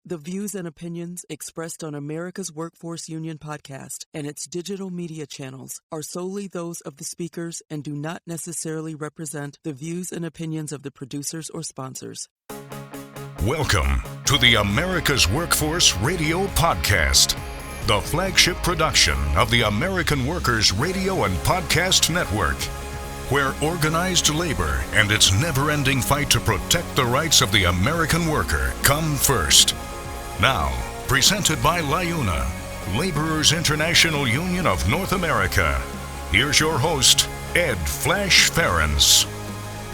The views and opinions expressed on America's Workforce Union podcast and its digital media channels are solely those of the speakers and do not necessarily represent the views and opinions of the producers or sponsors. Welcome to the America's Workforce Radio Podcast, the flagship production of the American Workers Radio and Podcast Network, where organized labor and its never-ending fight to protect the rights of the American worker come first. Now, presented by LIUNA, Laborers International Union of North America. Here's your host, Ed Flash Ferens.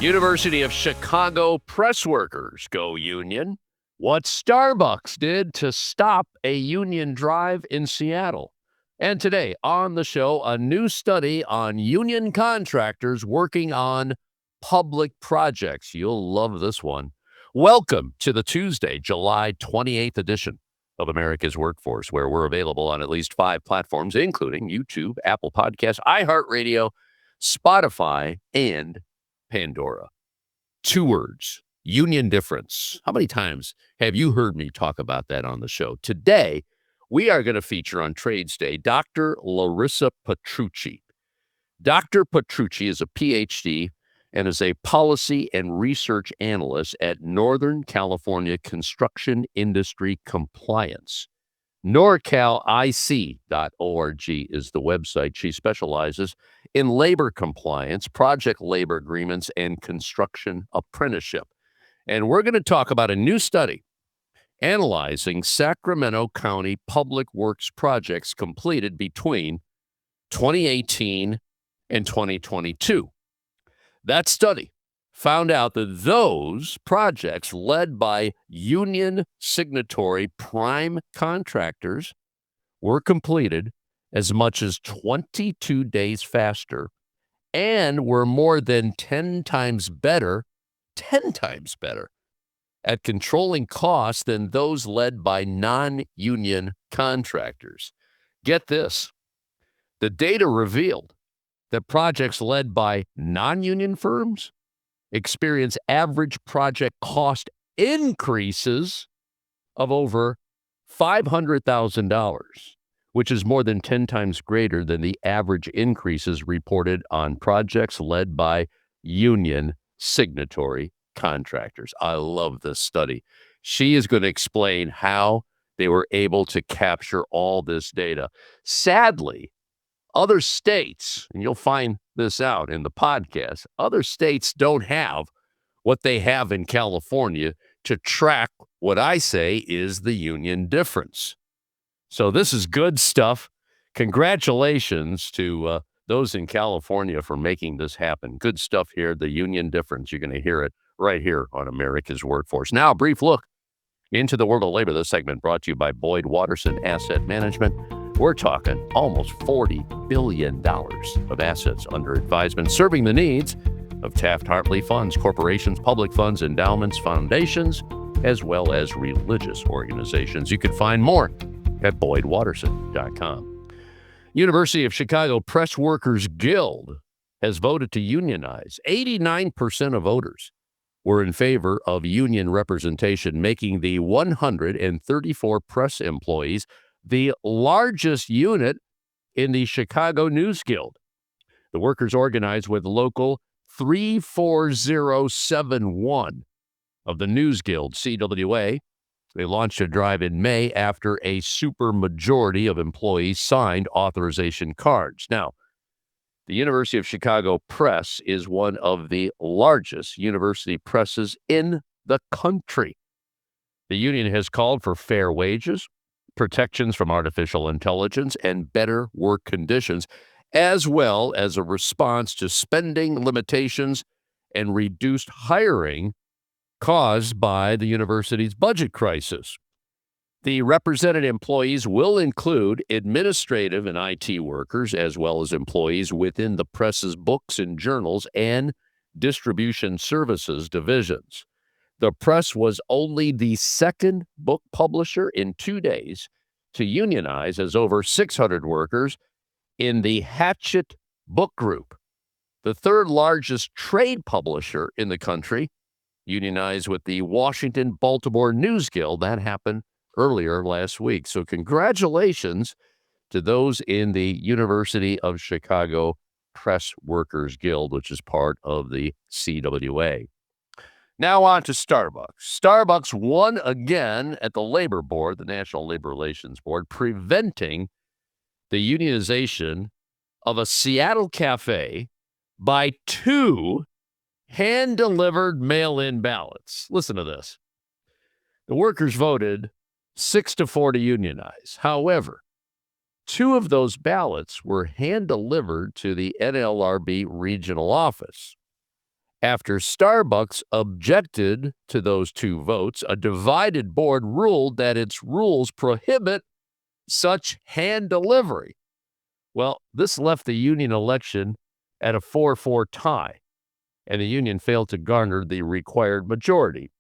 University of Chicago press workers go union. What Starbucks did to stop a union drive in Seattle. And today on the show, a new study on union contractors working on public projects. You'll love this one. Welcome to the Tuesday, July 28th edition of America's Workforce, where we're available on at least 5 platforms, including YouTube, Apple Podcasts, iHeartRadio, Spotify, and Pandora. 2 words, union difference. How many times have you heard me talk about that on the show? Today, we are going to feature on Trades Day Dr. Larissa Petrucci. Dr. Petrucci is a PhD and is a policy and research analyst at Northern California Construction Industry Compliance. NorCalic.org is the website. She specializes in labor compliance, project labor agreements, and construction apprenticeship. And we're going to talk about a new study analyzing Sacramento County public works projects completed between 2018 and 2022. That study found out that those projects led by union signatory prime contractors were completed as much as 22 days faster and were more than 10 times better at controlling costs than those led by non-union contractors. Get this, the data revealed that projects led by non-union firms experience average project cost increases of over $500,000, which is more than 10 times greater than the average increases reported on projects led by union signatory contractors. I love this study. She is going to explain how they were able to capture all this data. Sadly, other states, and you'll find this out in the podcast, other states don't have what they have in California to track what I say is the union difference. So this is good stuff. Congratulations to those in California for making this happen. Good stuff here, the union difference. You're going to hear it right here on America's Workforce. Now, a brief look into the world of labor. This segment brought to you by Boyd Watterson Asset Management. We're talking almost $40 billion of assets under advisement, serving the needs of Taft-Hartley funds, corporations, public funds, endowments, foundations, as well as religious organizations. You can find more at BoydWatterson.com. University of Chicago Press Workers Guild has voted to unionize. 89% of voters were in favor of union representation, making the 134 press employees the largest unit in the Chicago News Guild. The workers organized with Local 34071 of the News Guild, CWA. They launched a drive in May after a supermajority of employees signed authorization cards. Now, the University of Chicago Press is one of the largest university presses in the country. The union has called for fair wages, protections from artificial intelligence, and better work conditions, as well as a response to spending limitations and reduced hiring caused by the university's budget crisis. The represented employees will include administrative and IT workers, as well as employees within the press's books and journals and distribution services divisions. The press was only the second book publisher in 2 days to unionize, as over 600 workers in the Hatchet Book Group, the third largest trade publisher in the country, unionized with the Washington Baltimore News Guild. That happened earlier last week. So congratulations to those in the University of Chicago Press Workers Guild, which is part of the CWA. Now on to Starbucks. Starbucks won again at the Labor Board, the National Labor Relations Board, preventing the unionization of a Seattle cafe by 2 hand-delivered mail-in ballots. Listen to this. The workers voted 6-4 to unionize. However, 2 of those ballots were hand-delivered to the NLRB regional office. After Starbucks objected to those 2 votes, a divided board ruled that its rules prohibit such hand delivery. Well, this left the union election at a 4-4 tie, and the union failed to garner the required majority.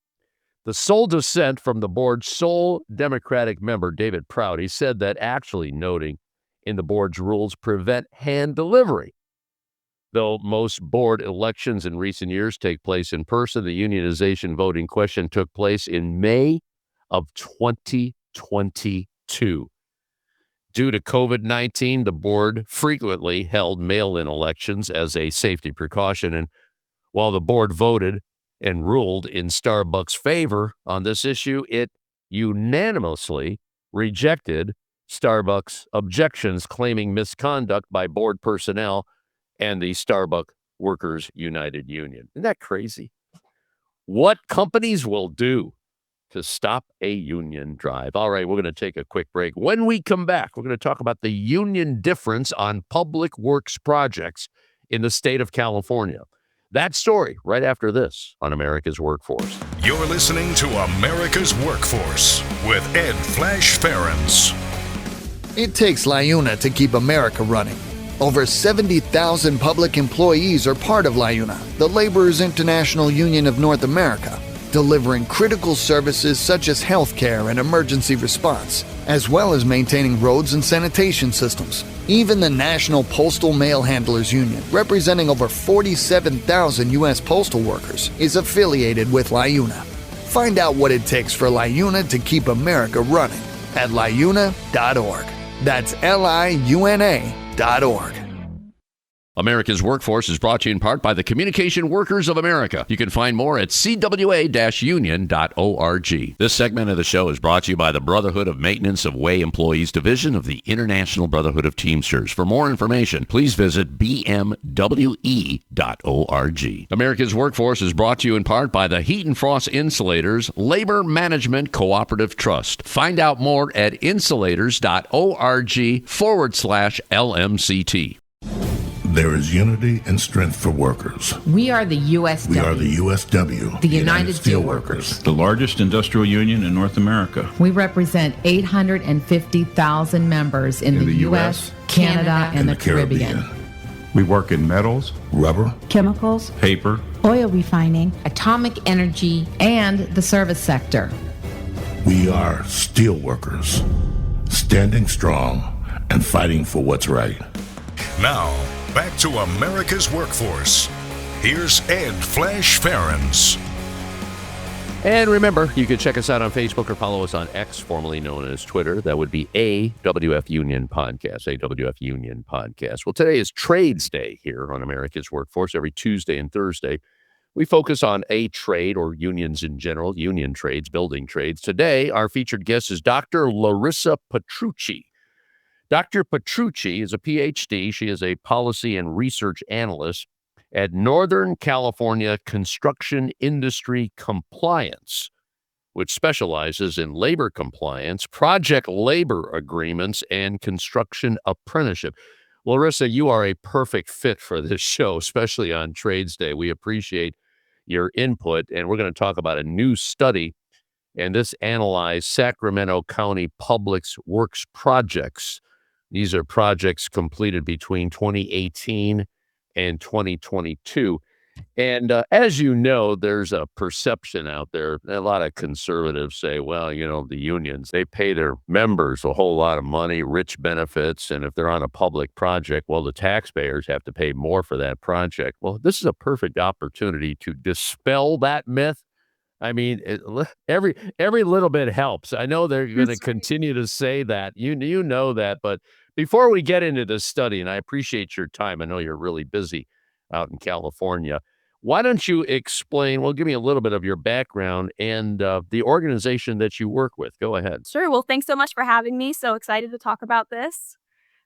The sole dissent from the board's sole Democratic member, David Prouty, said that actually noting in the board's rules prevent hand delivery. Though most board elections in recent years take place in person, the unionization vote in question took place in May of 2022. Due to COVID-19, the board frequently held mail-in elections as a safety precaution, and while the board voted and ruled in Starbucks' favor on this issue, it unanimously rejected Starbucks' objections, claiming misconduct by board personnel and the Starbucks Workers United Union. Isn't that crazy? What companies will do to stop a union drive. All right, we're going to take a quick break. When we come back, we're going to talk about the union difference on public works projects in the state of California. That story right after this on America's Workforce. You're listening to America's Workforce with Ed Flash Ferens. It takes LIUNA to keep America running. Over 70,000 public employees are part of LIUNA, the Laborers International Union of North America, delivering critical services such as healthcare and emergency response, as well as maintaining roads and sanitation systems. Even the National Postal Mail Handlers Union, representing over 47,000 U.S. postal workers, is affiliated with LIUNA. Find out what it takes for LIUNA to keep America running at liuna.org. That's LIUNA.org. America's Workforce is brought to you in part by the Communication Workers of America. You can find more at cwa-union.org. This segment of the show is brought to you by the Brotherhood of Maintenance of Way Employees Division of the International Brotherhood of Teamsters. For more information, please visit bmwe.org. America's Workforce is brought to you in part by the Heat and Frost Insulators Labor Management Cooperative Trust. Find out more at insulators.org/LMCT. There is unity and strength for workers. We are the USW. We are the USW. The United Steelworkers. The largest industrial union in North America. We represent 850,000 members in the U.S., Canada, and the Caribbean. We work in metals, rubber, chemicals, paper, oil refining, atomic energy, and the service sector. We are steelworkers, standing strong and fighting for what's right. Now, back to America's Workforce. Here's Ed Flash Ferens. And remember, you can check us out on Facebook or follow us on X, formerly known as Twitter. That would be AWF Union Podcast, AWF Union Podcast. Well, today is Trades Day here on America's Workforce. Every Tuesday and Thursday, we focus on a trade or unions in general, union trades, building trades. Today, our featured guest is Dr. Larissa Petrucci. Dr. Petrucci is a PhD. She is a policy and research analyst at Northern California Construction Industry Compliance, which specializes in labor compliance, project labor agreements, and construction apprenticeship. Larissa, you are a perfect fit for this show, especially on Trades Day. We appreciate your input, and we're going to talk about a new study, and this analyzed Sacramento County Public Works projects. These are projects completed between 2018 and 2022. And as you know, there's a perception out there. A lot of conservatives say, well, you know, the unions, they pay their members a whole lot of money, rich benefits. And if they're on a public project, well, the taxpayers have to pay more for that project. Well, this is a perfect opportunity to dispel that myth I mean, every little bit helps. I know they're going to That's right. continue to say that. You know that. But before we get into this study, and I appreciate your time, I know you're really busy out in California. Why don't you explain? Well, give me a little bit of your background and the organization that you work with. Go ahead. Sure. Well, thanks so much for having me. So excited to talk about this.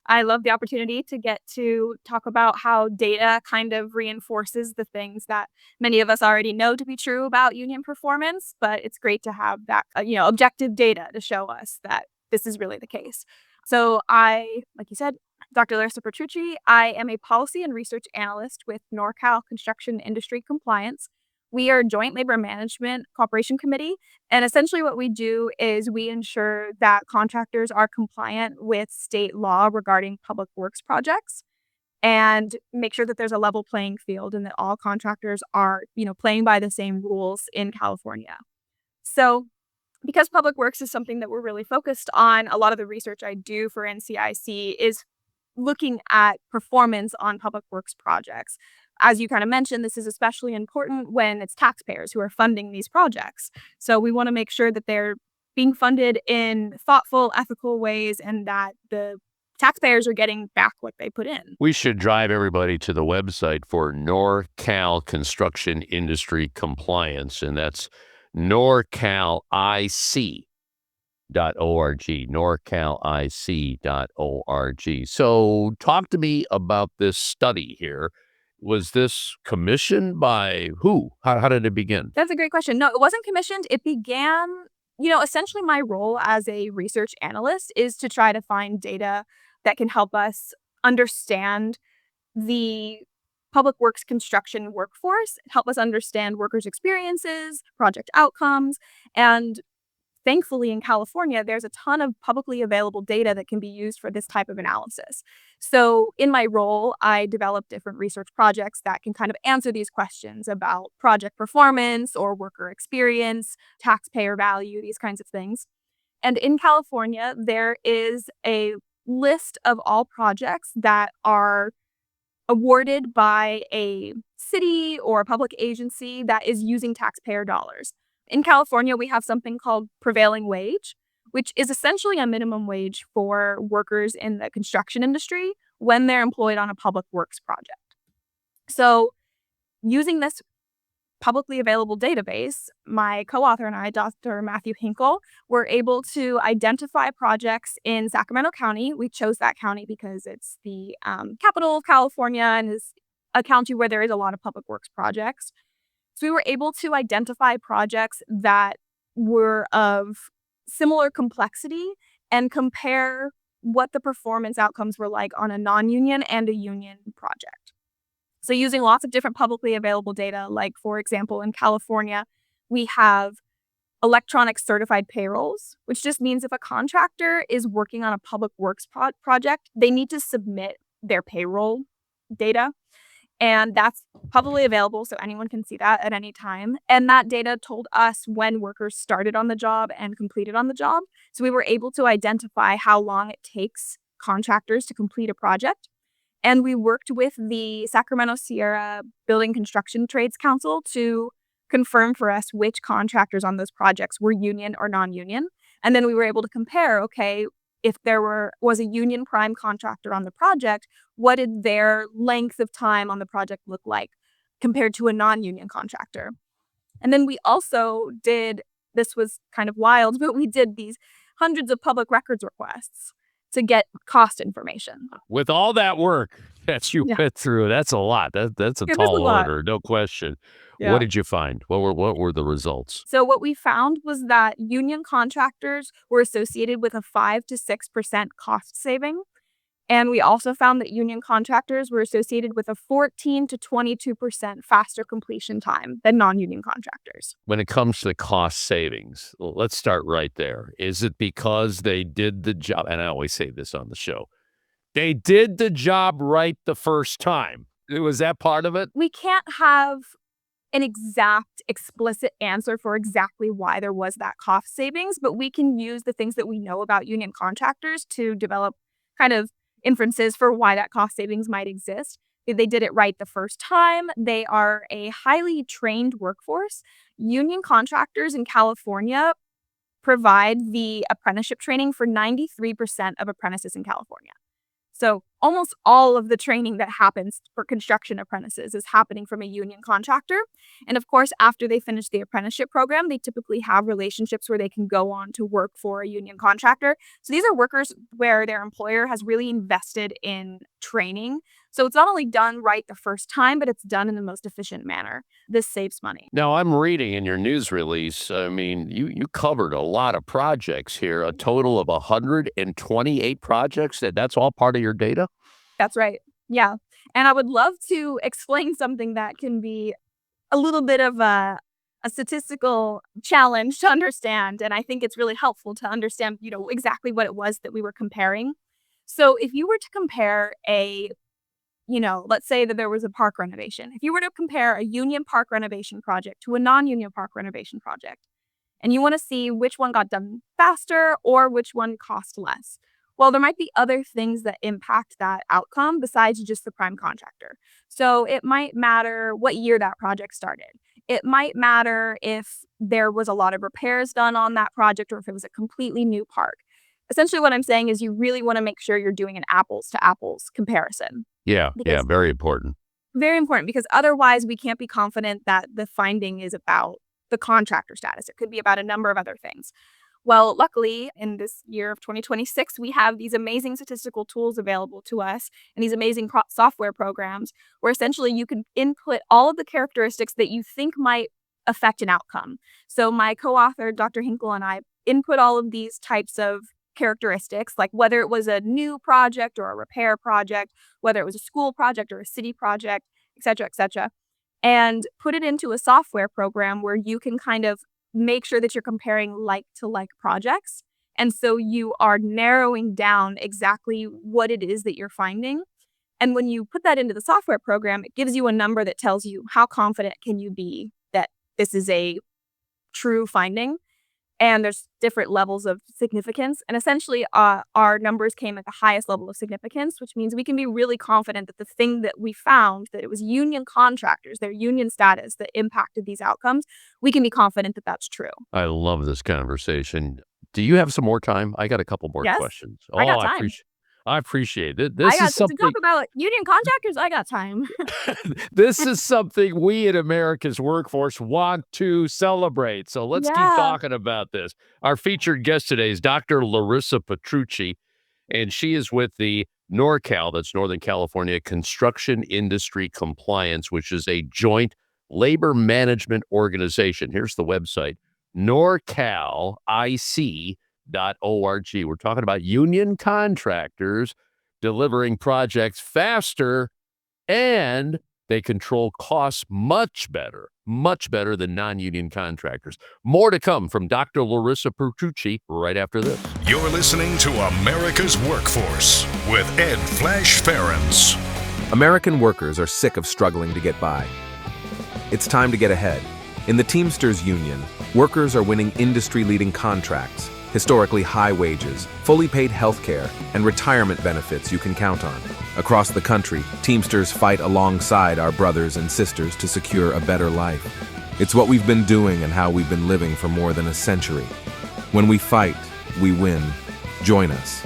I love the opportunity to get to talk about how data kind of reinforces the things that many of us already know to be true about union performance, but it's great to have that, objective data to show us that this is really the case. So like you said, Dr. Larissa Petrucci, I am a policy and research analyst with NorCal Construction Industry Compliance. We are a joint labor management cooperation committee. And essentially what we do is we ensure that contractors are compliant with state law regarding public works projects and make sure that there's a level playing field and that all contractors are, playing by the same rules in California. So because public works is something that we're really focused on, a lot of the research I do for NCIC is looking at performance on public works projects. As you kind of mentioned, this is especially important when it's taxpayers who are funding these projects. So we want to make sure that they're being funded in thoughtful, ethical ways and that the taxpayers are getting back what they put in. We should drive everybody to the website for NorCal Construction Industry Compliance, and that's NorCalic.org, NorCalic.org. So talk to me about this study here. Was this commissioned by who? How did it begin? That's a great question. No, it wasn't commissioned. It began, essentially my role as a research analyst is to try to find data that can help us understand the public works construction workforce, help us understand workers' experiences, project outcomes, and thankfully, in California, there's a ton of publicly available data that can be used for this type of analysis. So in my role, I develop different research projects that can kind of answer these questions about project performance or worker experience, taxpayer value, these kinds of things. And in California, there is a list of all projects that are awarded by a city or a public agency that is using taxpayer dollars. In California, we have something called prevailing wage, which is essentially a minimum wage for workers in the construction industry when they're employed on a public works project. So using this publicly available database, my co-author and I, Dr. Matthew Hinkle, were able to identify projects in Sacramento County. We chose that county because it's the capital of California and is a county where there is a lot of public works projects. So we were able to identify projects that were of similar complexity and compare what the performance outcomes were like on a non-union and a union project. So using lots of different publicly available data, like for example, in California, we have electronic certified payrolls, which just means if a contractor is working on a public works project, they need to submit their payroll data. And that's publicly available, so anyone can see that at any time. And that data told us when workers started on the job and completed on the job. So we were able to identify how long it takes contractors to complete a project. And we worked with the Sacramento Sierra Building Construction Trades Council to confirm for us which contractors on those projects were union or non-union. And then we were able to compare, okay, if there was a union prime contractor on the project, what did their length of time on the project look like compared to a non-union contractor? And then we also this was kind of wild, but we did these hundreds of public records requests to get cost information. With all that work that you went through, that's a lot. That's a tall order, no question. Yeah. What did you find? What were the results? So what we found was that union contractors were associated with a 5 to 6% cost saving. And we also found that union contractors were associated with a 14 to 22% faster completion time than non-union contractors. When it comes to cost savings, let's start right there. Is it because they did the job? And I always say this on the show. They did the job right the first time. Was that part of it? We can't have an exact, explicit answer for exactly why there was that cost savings, but we can use the things that we know about union contractors to develop kind of inferences for why that cost savings might exist. They did it right the first time. They are a highly trained workforce. union contractors in California provide the apprenticeship training for 93% of apprentices in California. So almost all of the training that happens for construction apprentices is happening from a union contractor. And of course, after they finish the apprenticeship program, they typically have relationships where they can go on to work for a union contractor. So these are workers where their employer has really invested in training. So it's not only done right the first time, but it's done in the most efficient manner. This saves money. Now, I'm reading in your news release, I mean, you covered a lot of projects here, a total of 128 projects. That's all part of your data? That's right. Yeah. And I would love to explain something that can be a little bit of a statistical challenge to understand. And I think it's really helpful to understand, exactly what it was that we were comparing. So if you were to compare let's say that there was a park renovation. If you were to compare a union park renovation project to a non-union park renovation project, and you want to see which one got done faster or which one cost less, well, there might be other things that impact that outcome besides just the prime contractor. So it might matter what year that project started. It might matter if there was a lot of repairs done on that project or if it was a completely new park. Essentially, what I'm saying is you really want to make sure you're doing an apples to apples comparison. Yeah, very important. Very important, because otherwise we can't be confident that the finding is about the contractor status. It could be about a number of other things. Well, luckily, in this year of 2026, we have these amazing statistical tools available to us and these amazing software programs where essentially you can input all of the characteristics that you think might affect an outcome. So my co-author, Dr. Hinkle, and I input all of these types of characteristics, like whether it was a new project or a repair project, whether it was a school project or a city project, et cetera, and put it into a software program where you can kind of make sure that you're comparing like to like projects. And so you are narrowing down exactly what it is that you're finding. And when you put that into the software program, it gives you a number that tells you how confident can you be that this is a true finding. And there's different levels of significance. And essentially, our numbers came at the highest level of significance, which means we can be really confident that the thing that we found, that it was union contractors, their union status that impacted these outcomes, we can be confident that that's true. I love this conversation. Do you have some more time? I got a couple more questions. I got time. I appreciate it. To talk about union contractors, I got time. This is something we in America's workforce want to celebrate. So let's keep talking about this. Our featured guest today is Dr. Larissa Petrucci, and she is with the NorCal, that's Northern California Construction Industry Compliance, which is a joint labor management organization. Here's the website, NorCalIC.org. We're talking about union contractors delivering projects faster, and they control costs much better than non-union contractors. More to come from Dr. Larissa Petrucci right after this. You're listening to America's Workforce with Ed Flash Ferens. American workers are sick of struggling to get by. It's time to get ahead. In the Teamsters Union, workers are winning industry-leading contracts, historically high wages, fully paid healthcare, and retirement benefits you can count on. Across the country, Teamsters fight alongside our brothers and sisters to secure a better life. It's what we've been doing and how we've been living for more than a century. When we fight, we win. Join us.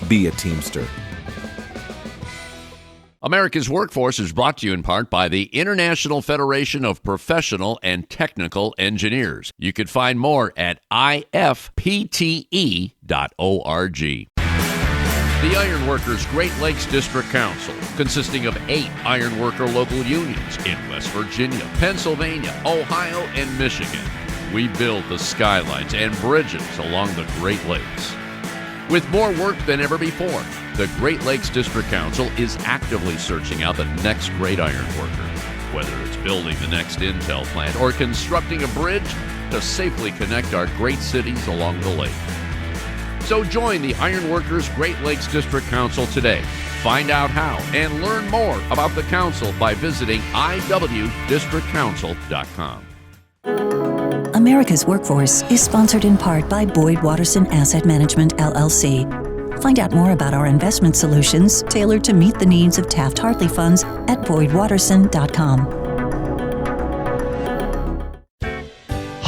Be a Teamster. America's Workforce is brought to you in part by the International Federation of Professional and Technical Engineers. You can find more at ifpte.org. The Iron Workers Great Lakes District Council, consisting of 8 iron worker local unions in West Virginia, Pennsylvania, Ohio, and Michigan. We build the skylines and bridges along the Great Lakes. With more work than ever before, the Great Lakes District Council is actively searching out the next great iron worker, whether it's building the next Intel plant or constructing a bridge to safely connect our great cities along the lake. So join the Iron Workers Great Lakes District Council today. Find out how and learn more about the council by visiting iwdistrictcouncil.com. America's Workforce is sponsored in part by Boyd Watterson Asset Management, LLC. Find out more about our investment solutions tailored to meet the needs of Taft-Hartley funds at boydwatterson.com.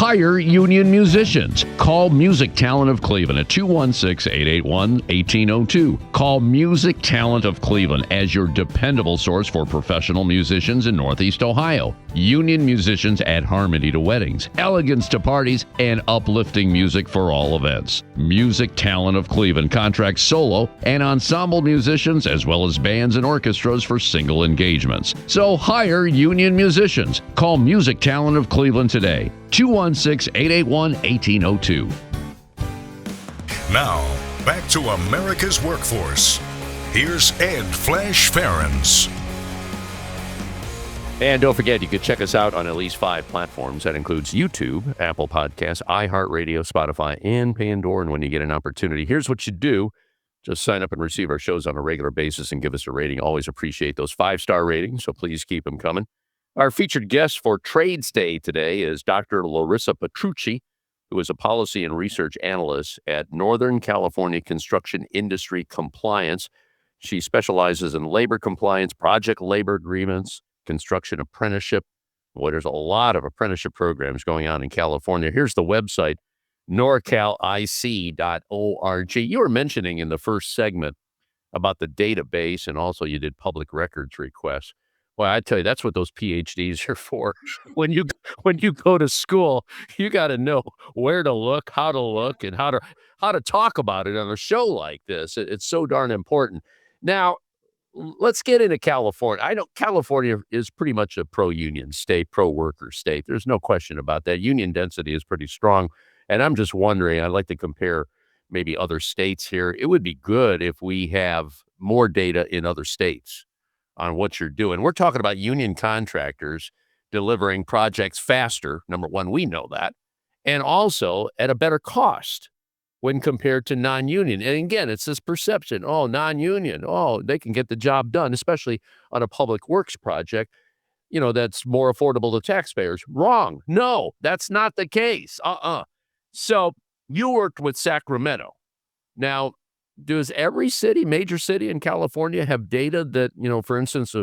hire union musicians. Call Music Talent of Cleveland at 216-881-1802. Call Music Talent of Cleveland as your dependable source for professional musicians in Northeast Ohio. Union musicians add harmony to weddings, elegance to parties, and uplifting music for all events. Music Talent of Cleveland contracts solo and ensemble musicians as well as bands and orchestras for single engagements. So hire union musicians. Call Music Talent of Cleveland today. 216-881-1802. Now, back to America's Workforce. Here's Ed Flash Ferens. And don't forget, you can check us out on at least 5 platforms. That includes YouTube, Apple Podcasts, iHeartRadio, Spotify, and Pandora. And when you get an opportunity, here's what you do. Just sign up and receive our shows on a regular basis and give us a rating. Always appreciate those 5-star ratings, so please keep them coming. Our featured guest for Trades Day today is Dr. Larissa Petrucci, who is a policy and research analyst at Northern California Construction Industry Compliance. She specializes in labor compliance, project labor agreements, construction apprenticeship. Boy, there's a lot of apprenticeship programs going on in California. Here's the website, norcalic.org. You were mentioning in the first segment about the database, and also you did public records requests. Well, I tell you, that's what those PhDs are for. When you go to school, you got to know where to look, and how to talk about it on a show like this. It's so darn important. Now, let's get into California. I know California is pretty much a pro-union state, pro-worker state. There's no question about that. Union density is pretty strong. And I'm just wondering, I'd like to compare maybe other states here. It would be good if we have more data in other states on what you're doing. We're talking about union contractors delivering projects faster. Number one, we know that. And also at a better cost when compared to non-union. And again, it's this perception, non-union, they can get the job done, especially on a public works project, that's more affordable to taxpayers. Wrong. No, that's not the case. So you worked with Sacramento. Now, does every major city in California have data that, for instance,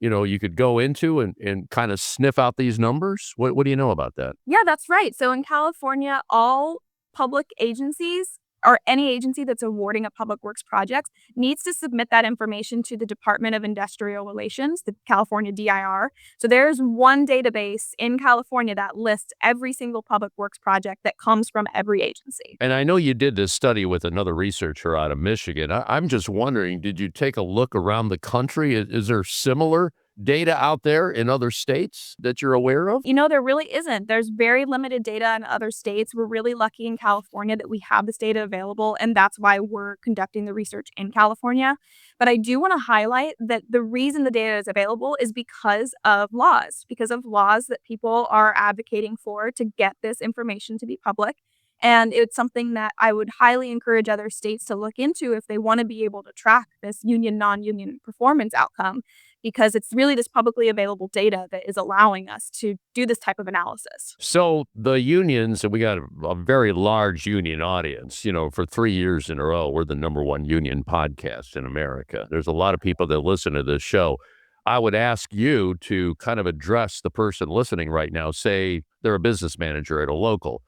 you could go into and kind of sniff out these numbers? What do you know about that? Yeah, that's right. So in California, all public agencies or any agency that's awarding a public works project needs to submit that information to the Department of Industrial Relations, the California DIR. So there's one database in California that lists every single public works project that comes from every agency. And I know you did this study with another researcher out of Michigan. I'm just wondering, did you take a look around the country? Is there similar data out there in other states that you're aware of? There really isn't. There's very limited data in other states. We're really lucky in California that we have this data available, and that's why we're conducting the research in California. But I do want to highlight that the reason the data is available is because of laws that people are advocating for to get this information to be public. And it's something that I would highly encourage other states to look into if they want to be able to track this union, non-union performance outcome, because it's really this publicly available data that is allowing us to do this type of analysis. So the unions, and we got a very large union audience, for 3 years in a row, we're the #1 union podcast in America. There's a lot of people that listen to this show. I would ask you to kind of address the person listening right now. Say they're a business manager at a local,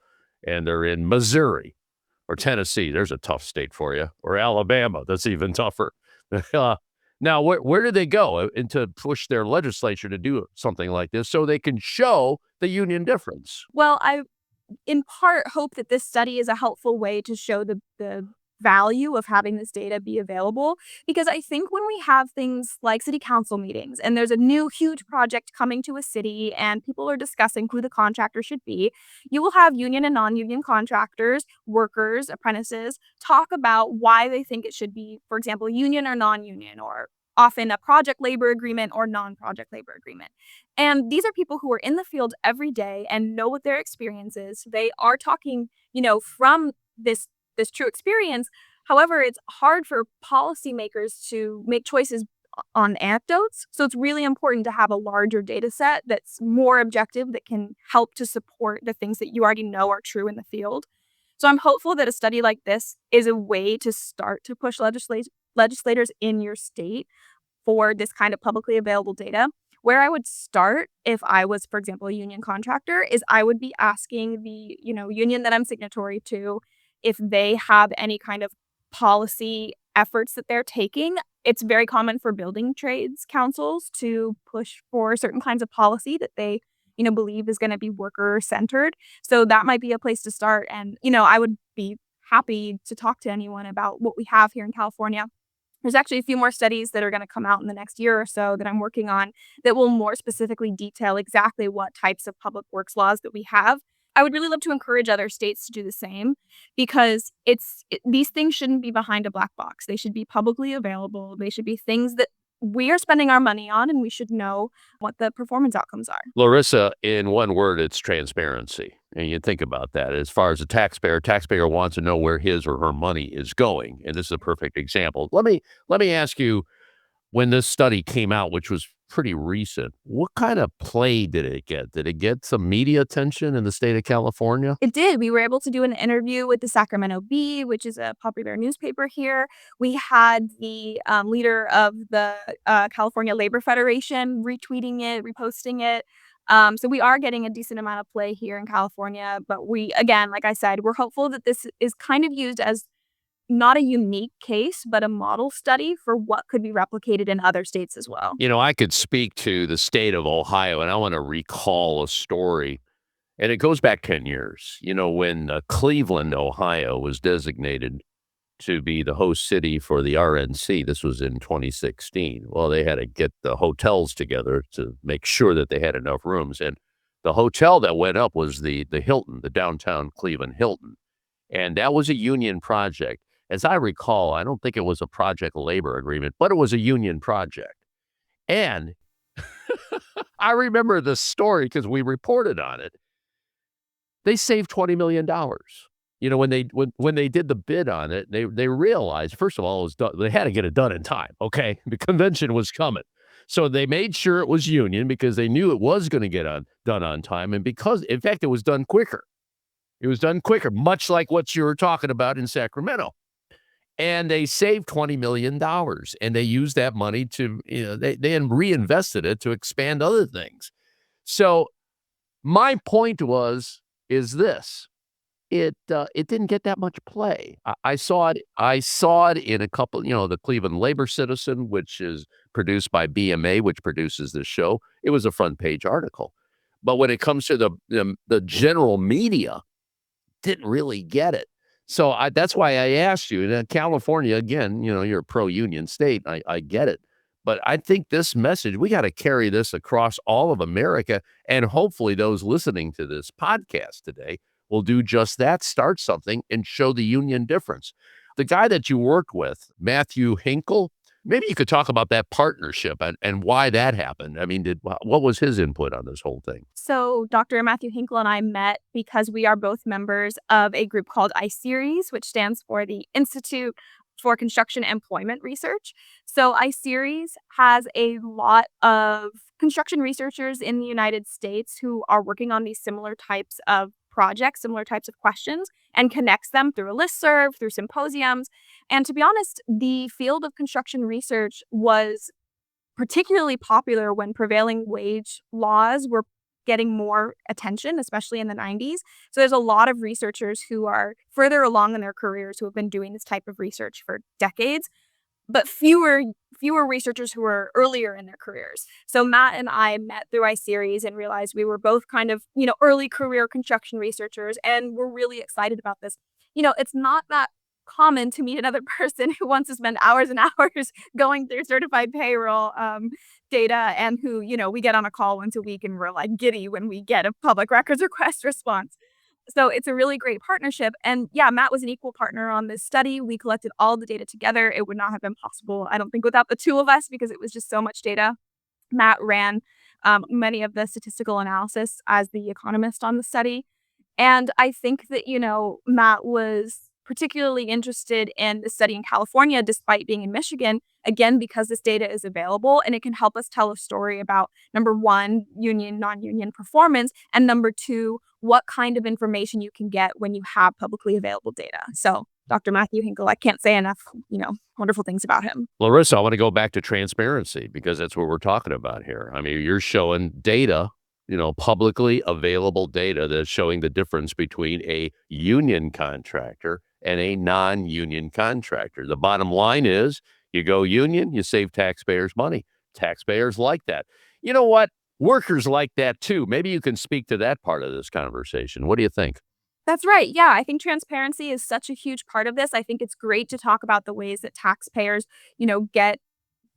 and they're in Missouri or Tennessee. There's a tough state for you. Or Alabama. That's even tougher. Now, where do they go to push their legislature to do something like this so they can show the union difference? Well, I, in part, hope that this study is a helpful way to show the value of having this data be available, because I think when we have things like city council meetings and there's a new huge project coming to a city and people are discussing who the contractor should be, you will have union and non-union contractors, workers, apprentices talk about why they think it should be, for example, union or non-union, or often a project labor agreement or non-project labor agreement. And these are people who are in the field every day and know what their experience is. They are talking, from this true experience. However, it's hard for policymakers to make choices on anecdotes. So it's really important to have a larger data set that's more objective, that can help to support the things that you already know are true in the field. So I'm hopeful that a study like this is a way to start to push legislators in your state for this kind of publicly available data. where I would start if I was, for example, a union contractor, is I would be asking the, union that I'm signatory to if they have any kind of policy efforts that they're taking. It's very common for building trades councils to push for certain kinds of policy that they, believe is going to be worker centered. So that might be a place to start. And, I would be happy to talk to anyone about what we have here in California. There's actually a few more studies that are going to come out in the next year or so that I'm working on that will more specifically detail exactly what types of public works laws that we have. I would really love to encourage other states to do the same, because these things shouldn't be behind a black box. They should be publicly available. They should be things that we are spending our money on, and we should know what the performance outcomes are. Larissa, in one word, it's transparency. And you think about that. As far as a taxpayer wants to know where his or her money is going. And this is a perfect example. Let me ask you, when this study came out, which was pretty recent, what kind of play did it get? Did it get some media attention in the state of California? It did. We were able to do an interview with the Sacramento Bee, which is a popular newspaper here. We had the leader of the California Labor Federation retweeting it, reposting it. So we are getting a decent amount of play here in California. But we, again, like I said, we're hopeful that this is kind of used as not a unique case, but a model study for what could be replicated in other states as well. I could speak to the state of Ohio, and I want to recall a story, and it goes back 10 years. When Cleveland, Ohio was designated to be the host city for the RNC, this was in 2016. Well, they had to get the hotels together to make sure that they had enough rooms. And the hotel that went up was the Hilton, the downtown Cleveland Hilton. And that was a union project. As I recall, I don't think it was a project labor agreement, but it was a union project. And I remember the story because we reported on it. They saved $20 million. When they did the bid on it, they realized, first of all, it was done, they had to get it done in time. Okay, the convention was coming. So they made sure it was union because they knew it was going to get done on time. And because, in fact, it was done quicker. It was done quicker, much like what you were talking about in Sacramento. And they saved $20 million, and they used that money to, they reinvested it to expand other things. So my point is this. It didn't get that much play. I saw it in a couple, the Cleveland Labor Citizen, which is produced by BMA, which produces this show. It was a front page article. But when it comes to the general media, didn't really get it. So that's why I asked you. In California, again, you're a pro-union state. I get it. But I think this message, we got to carry this across all of America. And hopefully those listening to this podcast today will do just that, start something and show the union difference. The guy that you worked with, Matthew Hinkle, maybe you could talk about that partnership and why that happened. I mean, what was his input on this whole thing? So Dr. Matthew Hinkle and I met because we are both members of a group called iSeries, which stands for the Institute for Construction Employment Research. So iSeries has a lot of construction researchers in the United States who are working on these similar types of projects, similar types of questions, and connects them through a listserv, through symposiums. And to be honest, the field of construction research was particularly popular when prevailing wage laws were getting more attention, especially in the 90s. So there's a lot of researchers who are further along in their careers who have been doing this type of research for decades, but fewer researchers who are earlier in their careers. So Matt and I met through iSeries and realized we were both kind of, early career construction researchers, and we're really excited about this. It's not that common to meet another person who wants to spend hours and hours going through certified payroll data, and who, we get on a call once a week and we're like giddy when we get a public records request response. So it's a really great partnership. And yeah, Matt was an equal partner on this study. We collected all the data together. It would not have been possible, I don't think, without the two of us, because it was just so much data. Matt ran many of the statistical analysis as the economist on the study. And I think that, Matt was particularly interested in the study in California, despite being in Michigan, again, because this data is available and it can help us tell a story about, number one, union, non-union performance, and number two, what kind of information you can get when you have publicly available data. So Dr. Matthew Hinkle. I can't say enough, wonderful things about him. Larissa, I want to go back to transparency because that's what we're talking about here. I mean, you're showing data, publicly available data that's showing the difference between a union contractor and a non-union contractor. The bottom line is you go union, you save taxpayers money. Taxpayers like that. You know what? Workers like that too. Maybe you can speak to that part of this conversation. What do you think? That's right. Yeah, I think transparency is such a huge part of this. I think it's great to talk about the ways that taxpayers, get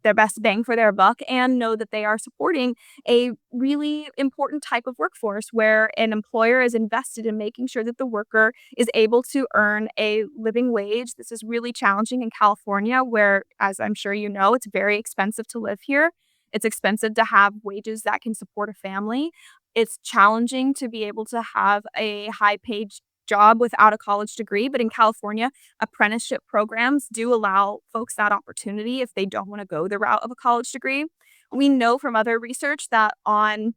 their best bang for their buck and know that they are supporting a really important type of workforce where an employer is invested in making sure that the worker is able to earn a living wage. This is really challenging in California where, as I'm sure you know, it's very expensive to live here. It's expensive to have wages that can support a family. It's challenging to be able to have a high-paid job without a college degree. But in California, apprenticeship programs do allow folks that opportunity if they don't want to go the route of a college degree. We know from other research that on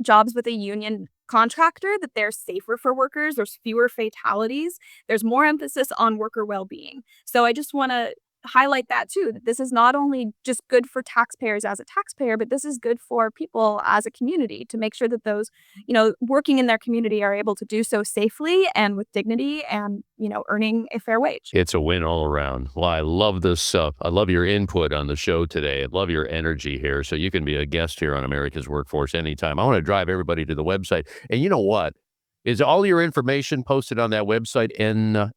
jobs with a union contractor that they're safer for workers. There's fewer fatalities. There's more emphasis on worker well-being. So I just want to highlight that too, that this is not only just good for taxpayers as a taxpayer, but this is good for people as a community to make sure that those, working in their community are able to do so safely and with dignity and, earning a fair wage. It's a win all around. Well, I love this. I love your input on the show today. I love your energy here. So you can be a guest here on America's Workforce anytime. I want to drive everybody to the website. And you know what? Is all your information posted on that website, NorCal,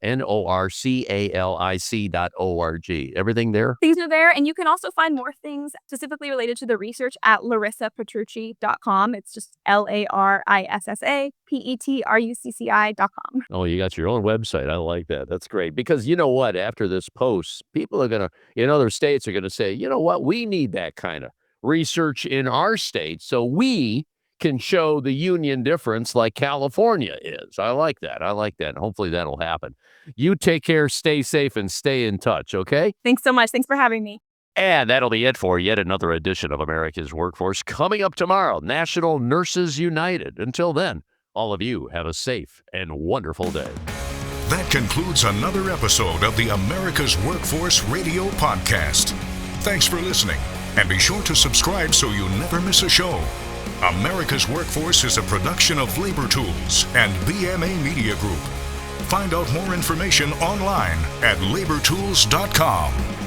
NorCalic.org? Everything there? Things are there. And you can also find more things specifically related to the research at LarissaPetrucci.com. It's just LarissaPetrucci.com. Oh, you got your own website. I like that. That's great. Because you know what? After this post, people are going to, in other states are going to say, you know what? We need that kind of research in our state. So we can show the union difference like California is. I like that. And hopefully that'll happen. You take care, stay safe, and stay in touch, okay? Thanks so much. Thanks for having me. And that'll be it for yet another edition of America's Workforce. Coming up tomorrow, National Nurses United. Until then, all of you have a safe and wonderful day. That concludes another episode of the America's Workforce Radio Podcast. Thanks for listening, and be sure to subscribe so you never miss a show. America's Workforce is a production of Labor Tools and BMA Media Group. Find out more information online at labortools.com.